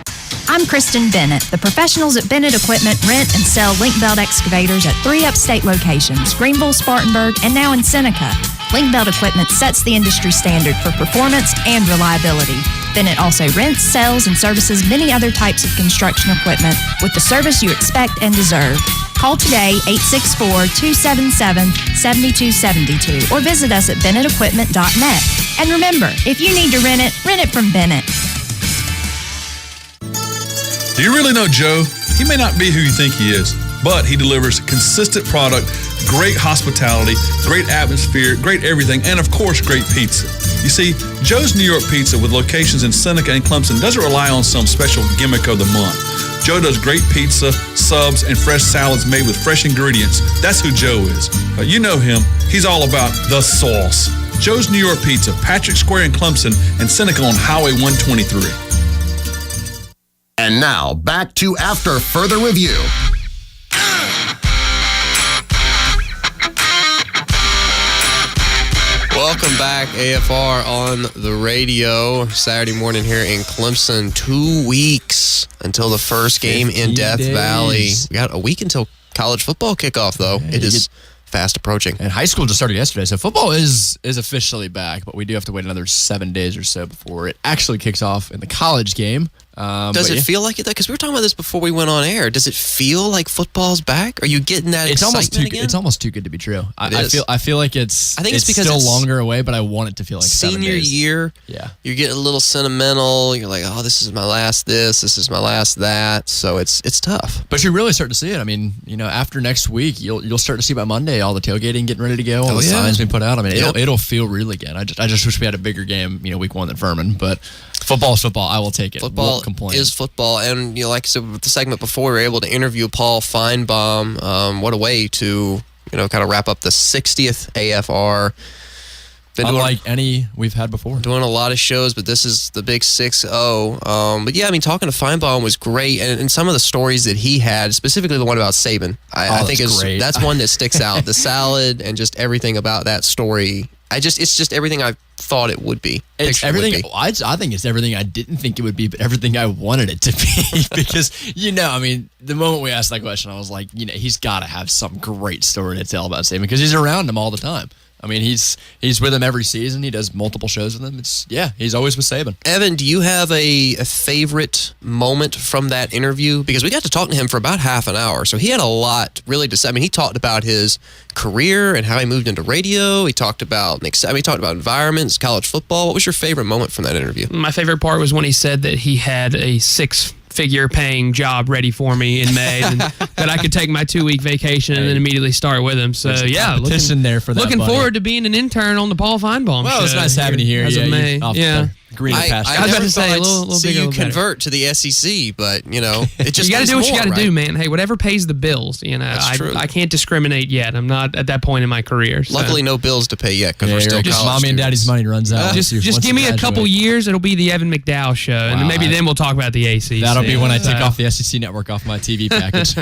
I'm Kristen Bennett. The professionals at Bennett Equipment rent and sell link belt excavators at 3 upstate locations, Greenville, Spartanburg, and now in Seneca. Link belt equipment sets the industry standard for performance and reliability. Bennett also rents, sells, and services many other types of construction equipment with the service you expect and deserve. Call today, 864-277-7272, or visit us at BennettEquipment.net. And remember, if you need to rent it from Bennett.
Do you really know Joe? He may not be who you think he is, but he delivers consistent product, great hospitality, great atmosphere, great everything, and of course, great pizza. You see, Joe's New York Pizza with locations in Seneca and Clemson doesn't rely on some special gimmick of the month. Joe does great pizza, subs, and fresh salads made with fresh ingredients. That's who Joe is. You know him. He's all about the sauce. Joe's New York Pizza, Patrick Square in Clemson, and Seneca on Highway 123.
And now, back to After Further Review.
Welcome back, AFR on the radio. Saturday morning here in Clemson. 2 weeks until the first game in Death Valley. We got a week until college football kickoff, though. It is fast approaching.
And high school just started yesterday, so football is officially back, but we do have to wait another 7 days or so before it actually kicks off in the college game.
Does it feel like it, though? Because we were talking about this before we went on air. Does it feel like football's back? Are you getting that excitement again?
It's almost too good to be true. I feel like it's
because
still
it's
longer away, but I want it to feel like 7
senior
days.
year.
Yeah.
You're getting a little sentimental. You're like, oh, this is my last this is my last that. So it's tough.
But you really start to see it. I mean, after next week, you'll start to see by Monday all the tailgating getting ready to go, all the signs being put out. I mean, it'll feel real again. I just wish we had a bigger game, week 1 than Furman, but football is football. I will take it.
Football
Won't complain.
is football. And, like I said, with the segment before, we were able to interview Paul Finebaum. What a way to, kind of wrap up the 60th AFR.
Unlike any we've had before.
Doing a lot of shows, but this is the big 6-0. But yeah, talking to Finebaum was great. And some of the stories that he had, specifically the one about Saban, I think that's one that sticks out. The salad and just everything about that story. It's just everything I thought it would be.
It's everything. I think it's everything I didn't think it would be, but everything I wanted it to be. Because the moment we asked that question, I was like, he's got to have some great story to tell about Saban because he's around him all the time. I mean, he's with him every season. He does multiple shows with him. He's always with Saban.
Evan, do you have a favorite moment from that interview? Because we got to talk to him for about half an hour, so he had a lot really to say. I mean, he talked about his career and how he moved into radio. He talked about environments, college football. What was your favorite moment from that interview?
My favorite part was when he said that he had a 6-figure paying job ready for me in May, and that I could take my 2-week vacation and then immediately start with him. So looking forward to being an intern on the Paul Finebaum show.
Well, it's nice having you here.
As of May.
Green pasture.
I was about to say a little
see
bigger.
you convert to the SEC, but it just
you got to do what you got to
right?
do, man. Hey, whatever pays the bills.
That's true.
I can't discriminate yet. I'm not at that point in my career. So.
Luckily, no bills to pay yet because we're still
just
college
mommy and daddy's money runs out.
Just give me a couple years. It'll be the Evan McDowell show, and maybe then we'll talk about the ACC.
That'll be when I take off the SEC network off my TV package.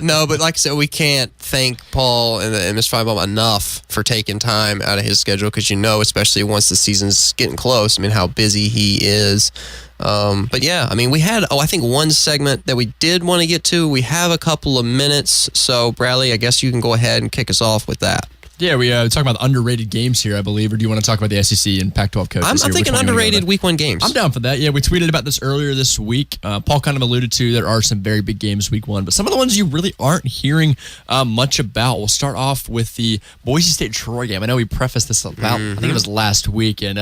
No, but like I said, we can't thank Paul and Mr. Finebaum enough for taking time out of his schedule because especially once the season's getting close, how busy he is. But yeah, we had, I think one segment that we did want to get to. We have a couple of minutes. So Bradley, I guess you can go ahead and kick us off with that.
Yeah, we talk about the underrated games here, I believe, or do you want to talk about the SEC and Pac-12 coaches?
I'm thinking underrated Week 1 games.
I'm down for that. Yeah, we tweeted about this earlier this week. Paul kind of alluded to there are some very big games Week 1, but some of the ones you really aren't hearing much about. We'll start off with the Boise State-Troy game. I know we prefaced this about, I think it was last week, and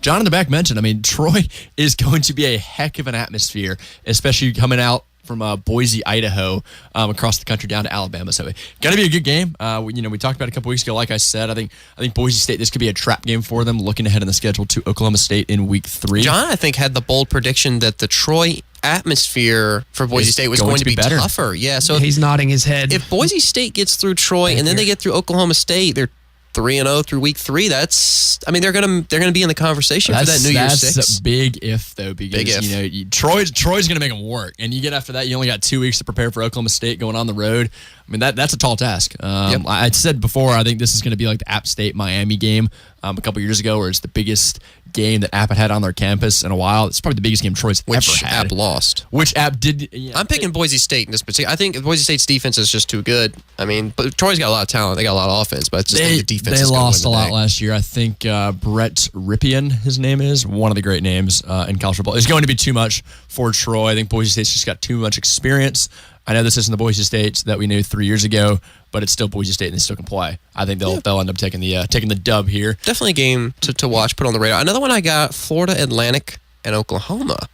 John in the back mentioned, I mean, Troy is going to be a heck of an atmosphere, especially coming out from Boise, Idaho, across the country down to Alabama. So going to be a good game. We talked about it a couple weeks ago. Like I said, I think Boise State, this could be a trap game for them, looking ahead in the schedule to Oklahoma State in Week 3.
John, I think, had the bold prediction that the Troy atmosphere for Boise State was going to be
better.
tougher. Yeah, so
he's nodding his head.
If Boise State gets through Troy and then they get through Oklahoma State, they're 3-0 through Week 3. They're gonna be in the conversation for that New Year's 6.
That's a big if though, because
big if.
Troy's gonna make them work, and you get after that, you only got 2 weeks to prepare for Oklahoma State going on the road. I mean that's a tall task. I said before, I think this is going to be like the App State Miami game a couple years ago, where it's the biggest game that App had on their campus in a while. It's probably the biggest game Troy's ever had.
App lost.
Which App did? Yeah,
I'm picking Boise State in this particular. I think Boise State's defense is just too good. I mean, but Troy's got a lot of talent. They got a lot of offense, but it's just the defense.
They
is
lost a
win
lot last year. I think Brett Ripien, his name is one of the great names in college football. It's going to be too much for Troy. I think Boise State's just got too much experience. I know this isn't the Boise State that we knew 3 years ago, but it's still Boise State and they still can play. I think they'll end up taking the dub here.
Definitely a game to watch, put on the radar. Another one I got: Florida Atlantic and Oklahoma.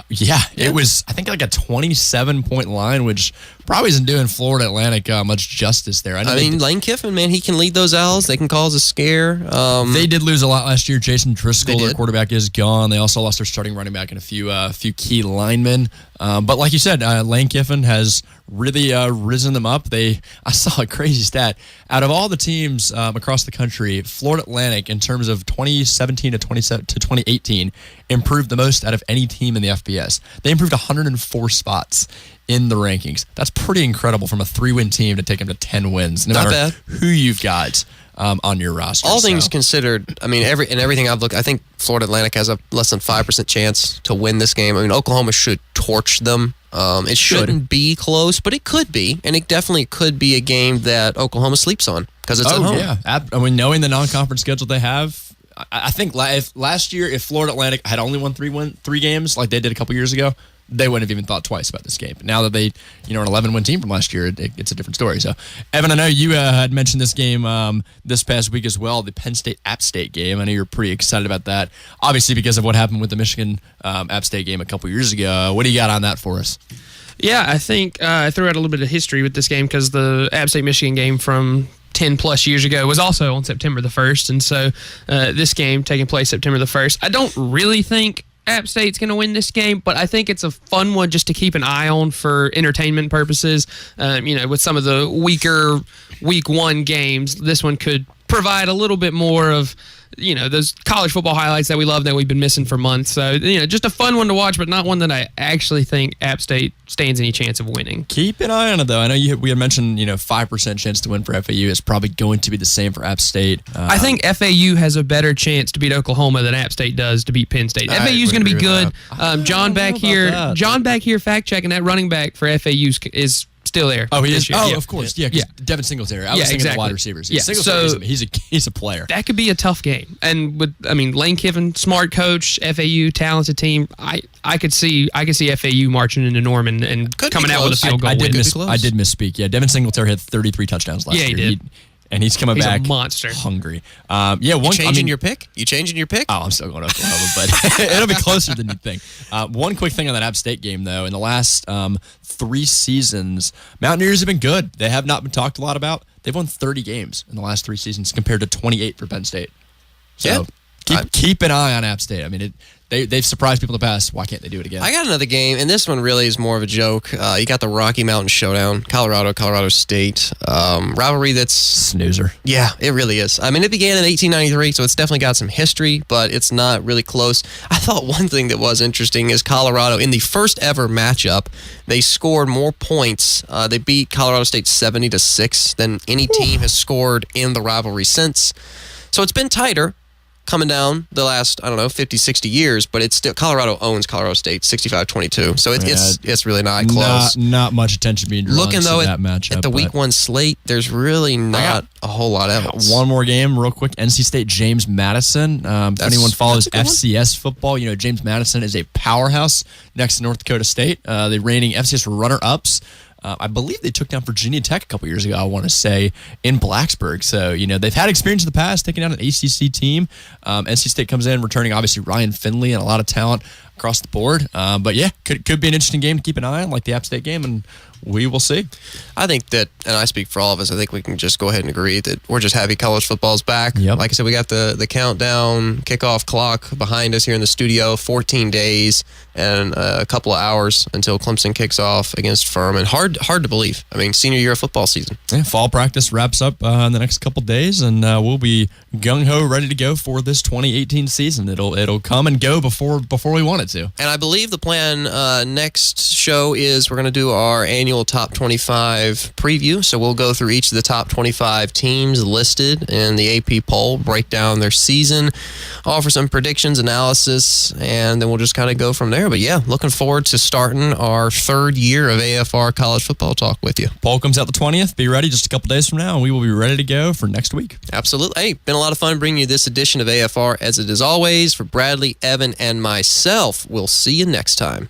It was, I think, like a 27-point line, which probably isn't doing Florida Atlantic much justice there.
I mean, Lane Kiffin, man, he can lead those L's. They can cause a scare.
They did lose a lot last year. Jason Driscoll, their quarterback, is gone. They also lost their starting running back and a few key linemen. But like you said, Lane Kiffin has really risen them up. I saw a crazy stat. Out of all the teams across the country, Florida Atlantic, in terms of 2017 to 2018, improved the most out of any team in the FBS. They improved 104 spots in the rankings. That's pretty incredible from a 3-win team to take them to 10 wins. No matter
bad.
Who you've got on your roster.
All things considered, I mean, everything I've looked, I think Florida Atlantic has a less than 5% chance to win this game. I mean, Oklahoma should torch them. It shouldn't be close, but it could be, and it definitely could be a game that Oklahoma sleeps on because it's at home.
Yeah, I mean, knowing the non-conference schedule they have, I think last year, if Florida Atlantic had only won three games like they did a couple years ago, they wouldn't have even thought twice about this game. But now that they, an 11-win team from last year, it's a different story. So, Evan, I know you had mentioned this game this past week as well, the Penn State-App State game. I know you're pretty excited about that, obviously because of what happened with the Michigan App State game a couple years ago. What do you got on that for us?
Yeah, I think I threw out a little bit of history with this game because the App State-Michigan game from 10-plus years ago was also on September the 1st, and so this game taking place September the 1st. I don't really think App State's going to win this game, but I think it's a fun one just to keep an eye on for entertainment purposes. With some of the weaker Week 1 games, this one could provide a little bit more of those college football highlights that we love that we've been missing for months. So, just a fun one to watch, but not one that I actually think App State stands any chance of winning.
Keep an eye on it, though. I know we had mentioned, 5% chance to win for FAU. It's probably going to be the same for App State.
I think FAU has a better chance to beat Oklahoma than App State does to beat Penn State. FAU is going to be good. John back here fact checking that running back for FAU is still there.
Oh, he is?
Yeah.
Of course. Yeah, Devin Singletary. I was thinking
exactly.
of the wide receivers.
Yeah,
Singletary, he's a player.
That could be a tough game. And Lane Kiffin, smart coach, FAU, talented team. I could see FAU marching into Norman and coming out with a field goal.
I did misspeak. Yeah, Devin Singletary had 33 touchdowns last year.
Yeah, he did.
And he's coming back
a monster.
Hungry.
You changing your pick? Oh,
I'm still going to Oklahoma, but it'll be closer than you'd think. One quick thing on that App State game, though. In the last 3 seasons, Mountaineers have been good. They have not been talked a lot about. They've won 30 games in the last 3 seasons compared to 28 for Penn State. So keep an eye on App State. I mean, they've surprised people in the past. Why can't they do it again?
I got another game, and this one really is more of a joke. You got the Rocky Mountain Showdown, Colorado State. Rivalry that's...
snoozer.
Yeah, it really is. I mean, it began in 1893, so it's definitely got some history, but it's not really close. I thought one thing that was interesting is Colorado, in the first ever matchup, they scored more points. They beat Colorado State 70-6 than any team has scored in the rivalry since. So it's been tighter. coming down the last, 50, 60 years, but it's still, Colorado owns Colorado State 65-22. So it's really not close.
Not much attention being drawn
Looking
to
though
that matchup.
at the week one slate, there's really not a whole lot else.
One more game real quick. NC State, James Madison. If anyone follows FCS football, James Madison is a powerhouse next to North Dakota State. The reigning FCS runner-ups. I believe they took down Virginia Tech a couple years ago, I want to say, in Blacksburg. So, they've had experience in the past taking down an ACC team. NC State comes in, returning, obviously, Ryan Finley and a lot of talent across the board. But, yeah, could be an interesting game to keep an eye on, like the App State game, and we will see.
I think that, and I speak for all of us, I think we can just go ahead and agree that we're just happy college football's back.
Yep.
Like I said, we got the countdown kickoff clock behind us here in the studio, 14 days and a couple of hours until Clemson kicks off against Furman. Hard to believe. I mean, senior year of football season.
Yeah, fall practice wraps up in the next couple days, and we'll be gung-ho ready to go for this 2018 season. It'll come and go before we want it to.
And I believe the plan next show is we're going to do our annual top 25 preview. So we'll go through each of the top 25 teams listed in the AP poll, break down their season, offer some predictions, analysis, and then we'll just kind of go from there. But yeah, looking forward to starting our third year of AFR college football talk with you.
Poll comes out the 20th. Be ready just a couple days from now, and we will be ready to go for next week.
Absolutely. Hey, been a lot of fun bringing you this edition of AFR, as it is always. For Bradley, Evan, and myself, we'll see you next time.